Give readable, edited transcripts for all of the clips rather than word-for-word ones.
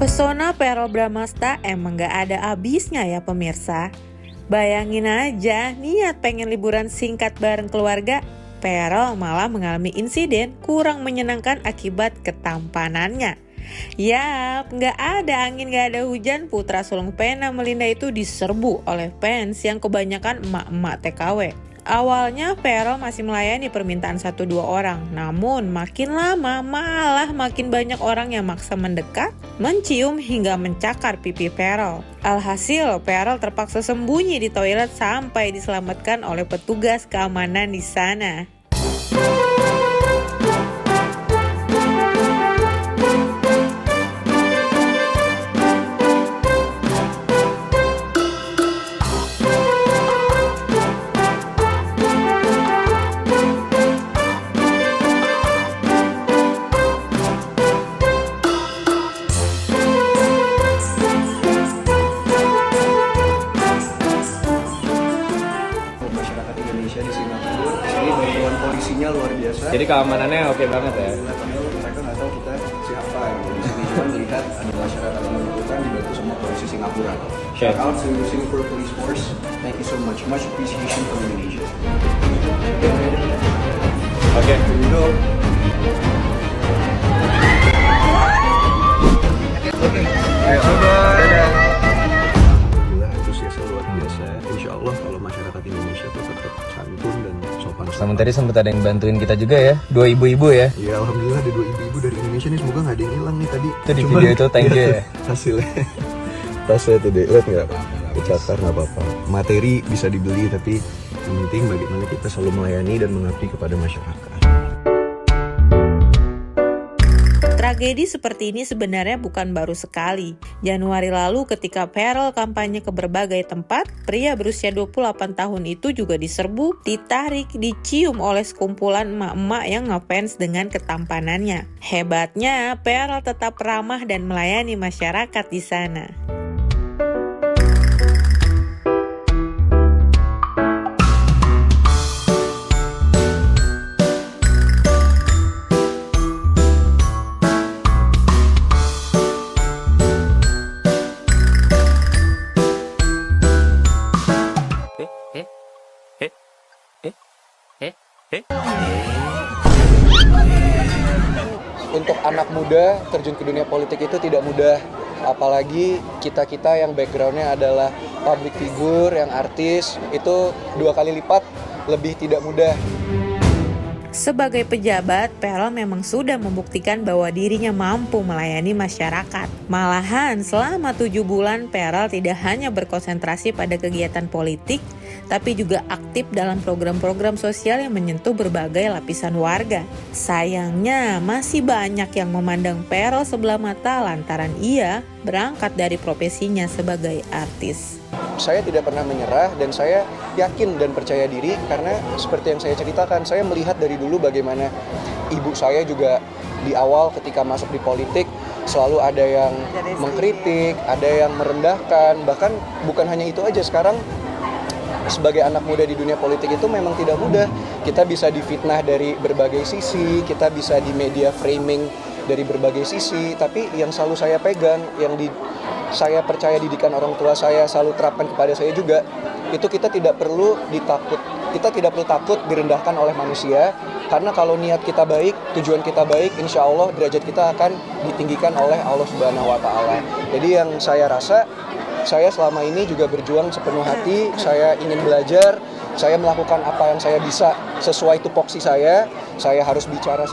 Pesona Pearl Bramasta emang gak ada habisnya ya pemirsa. Bayangin aja niat pengen liburan singkat bareng keluarga, Pearl malah mengalami insiden kurang menyenangkan akibat ketampanannya. Yap, gak ada angin gak ada hujan, putra sulung Vena Melinda itu diserbu oleh fans yang kebanyakan emak-emak TKW. Awalnya Pearl masih melayani permintaan 1-2 orang, namun makin lama malah makin banyak orang yang maksa mendekat, mencium hingga mencakar pipi Pearl. Alhasil Pearl terpaksa sembunyi di toilet sampai diselamatkan oleh petugas keamanan di sana. Masyarakat Indonesia di Singapura, di sini bantuan polisinya luar biasa. Jadi keamanannya oke banget ya. Mereka nggak tahu kita siapa gitu. Di sini cuma melihat ada masyarakat yang membutuhkan dibantu sama polisi Singapura. Shout out to Singapore Police Force. Thank you so much. Much appreciation from Indonesia. Oke. Insya Allah kalau masyarakat Indonesia tuh tetap santun dan sopan. Sama tadi sempat ada yang bantuin kita juga ya, 2 ibu-ibu ya. Iya, alhamdulillah ada 2 ibu-ibu dari Indonesia nih, semoga nggak ada yang hilang nih tadi. Itu di video itu, thank you ya. Hasilnya tasnya tuh deh, lihat nggak? Kecakar nggak apa-apa. Materi bisa dibeli, tapi yang penting bagaimana kita selalu melayani dan mengabdi kepada masyarakat. Tragedi seperti ini sebenarnya bukan baru sekali. Januari lalu ketika Pearl kampanye ke berbagai tempat, pria berusia 28 tahun itu juga diserbu, ditarik, dicium oleh sekumpulan emak-emak yang ngefans dengan ketampanannya. Hebatnya, Pearl tetap ramah dan melayani masyarakat di sana. Untuk anak muda terjun ke dunia politik itu tidak mudah, apalagi kita-kita yang backgroundnya adalah public figure, yang artis, itu 2 kali lipat lebih tidak mudah. Sebagai pejabat, Pearl memang sudah membuktikan bahwa dirinya mampu melayani masyarakat. Malahan selama 7 bulan, Pearl tidak hanya berkonsentrasi pada kegiatan politik, tapi juga aktif dalam program-program sosial yang menyentuh berbagai lapisan warga. Sayangnya, masih banyak yang memandang Pearl sebelah mata lantaran ia berangkat dari profesinya sebagai artis. Saya tidak pernah menyerah dan saya yakin dan percaya diri karena seperti yang saya ceritakan, saya melihat dari dulu bagaimana ibu saya juga di awal ketika masuk di politik selalu ada yang mengkritik, ada yang merendahkan, bahkan bukan hanya itu aja, sekarang sebagai anak muda di dunia politik itu memang tidak mudah. Kita bisa difitnah dari berbagai sisi, kita bisa di media framing dari berbagai sisi, tapi yang selalu saya pegang, yang saya percaya didikan orang tua saya selalu terapkan kepada saya juga, itu kita tidak perlu takut direndahkan oleh manusia, karena kalau niat kita baik, tujuan kita baik, insya Allah derajat kita akan ditinggikan oleh Allah Subhanahu Wa Taala. Jadi yang saya rasa, saya selama ini juga berjuang sepenuh hati, saya ingin belajar, saya melakukan apa yang saya bisa sesuai tupoksi saya harus bicara,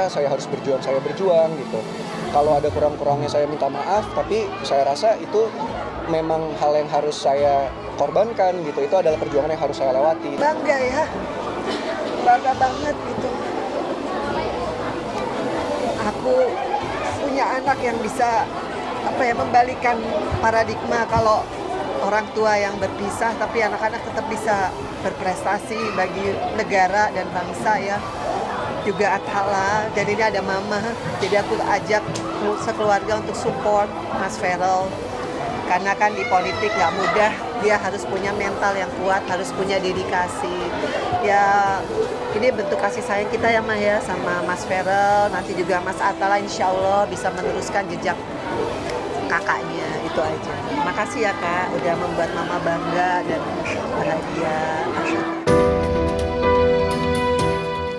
saya harus berjuang, saya berjuang gitu. Kalau ada kurang-kurangnya saya minta maaf, tapi saya rasa itu memang hal yang harus saya korbankan gitu. Itu adalah perjuangan yang harus saya lewati. Bangga ya, bangga banget gitu. Aku punya anak yang bisa membalikan paradigma kalau orang tua yang berpisah tapi anak-anak tetap bisa berprestasi bagi negara dan bangsa ya. Juga Athala, dan ini ada Mama, jadi aku ajak sekeluarga untuk support Mas Feral. Karena kan di politik gak mudah, dia harus punya mental yang kuat, harus punya dedikasi. Ya ini bentuk kasih sayang kita ya Mah ya sama Mas Feral, nanti juga Mas Athala insya Allah bisa meneruskan jejak kakaknya, itu aja. Makasih ya Kak, udah membuat Mama bangga dan bahagia.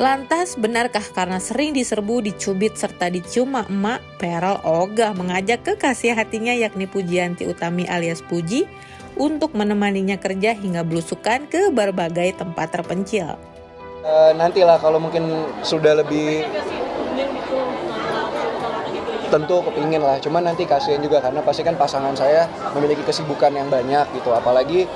Lantas, benarkah karena sering diserbu, dicubit, serta dicium emak, Feral ogah mengajak kekasih hatinya yakni Pujianti Utami alias Puji untuk menemaninya kerja hingga belusukan ke berbagai tempat terpencil. Nantilah kalau mungkin sudah lebih tentu kepingin lah, cuman nanti kasihan juga karena pasti kan pasangan saya memiliki kesibukan yang banyak gitu, apalagi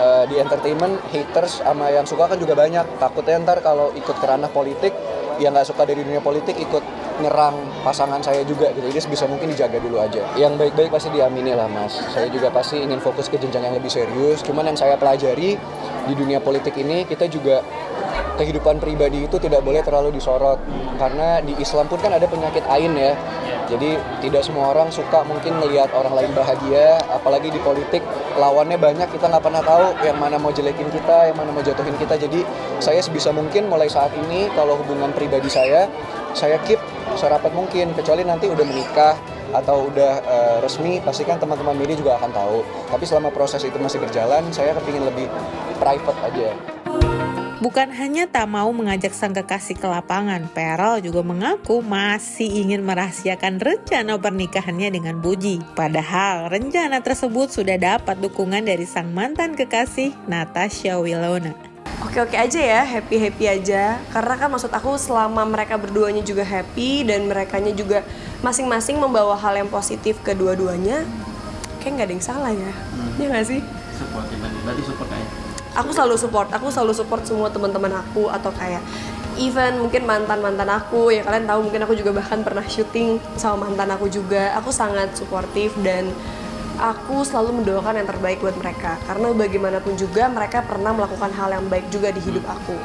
di entertainment haters sama yang suka kan juga banyak. Takutnya ntar kalau ikut ke ranah politik, yang nggak suka dari dunia politik ikut nyerang pasangan saya juga gitu. Jadi sebisa mungkin dijaga dulu aja. Yang baik-baik pasti diamini lah Mas. Saya juga pasti ingin fokus ke jenjang yang lebih serius. Cuman yang saya pelajari di dunia politik ini, kita juga kehidupan pribadi itu tidak boleh terlalu disorot. Karena di Islam pun kan ada penyakit ain ya. Jadi tidak semua orang suka mungkin melihat orang lain bahagia, apalagi di politik lawannya banyak, kita nggak pernah tahu yang mana mau jelekin kita, yang mana mau jatuhin kita. Jadi saya sebisa mungkin mulai saat ini kalau hubungan pribadi saya keep serapat mungkin, kecuali nanti udah menikah atau udah resmi, pastikan teman-teman media juga akan tahu. Tapi selama proses itu masih berjalan, saya kepingin lebih private aja. Bukan hanya tak mau mengajak sang kekasih ke lapangan, Feral juga mengaku masih ingin merahasiakan rencana pernikahannya dengan Puji. Padahal rencana tersebut sudah dapat dukungan dari sang mantan kekasih, Natasha Wilona. Oke-oke aja ya, happy-happy aja. Karena kan maksud aku selama mereka berduanya juga happy dan merekanya juga masing-masing membawa hal yang positif kedua-duanya, kayak nggak ada yang salah ya. Iya nggak sih? Support ya, berarti support aja. Aku selalu support semua teman-teman aku, atau kayak even mungkin mantan aku, ya kalian tahu mungkin aku juga bahkan pernah syuting sama mantan aku juga. Aku sangat suportif dan aku selalu mendoakan yang terbaik buat mereka, karena bagaimanapun juga mereka pernah melakukan hal yang baik juga di hidup aku.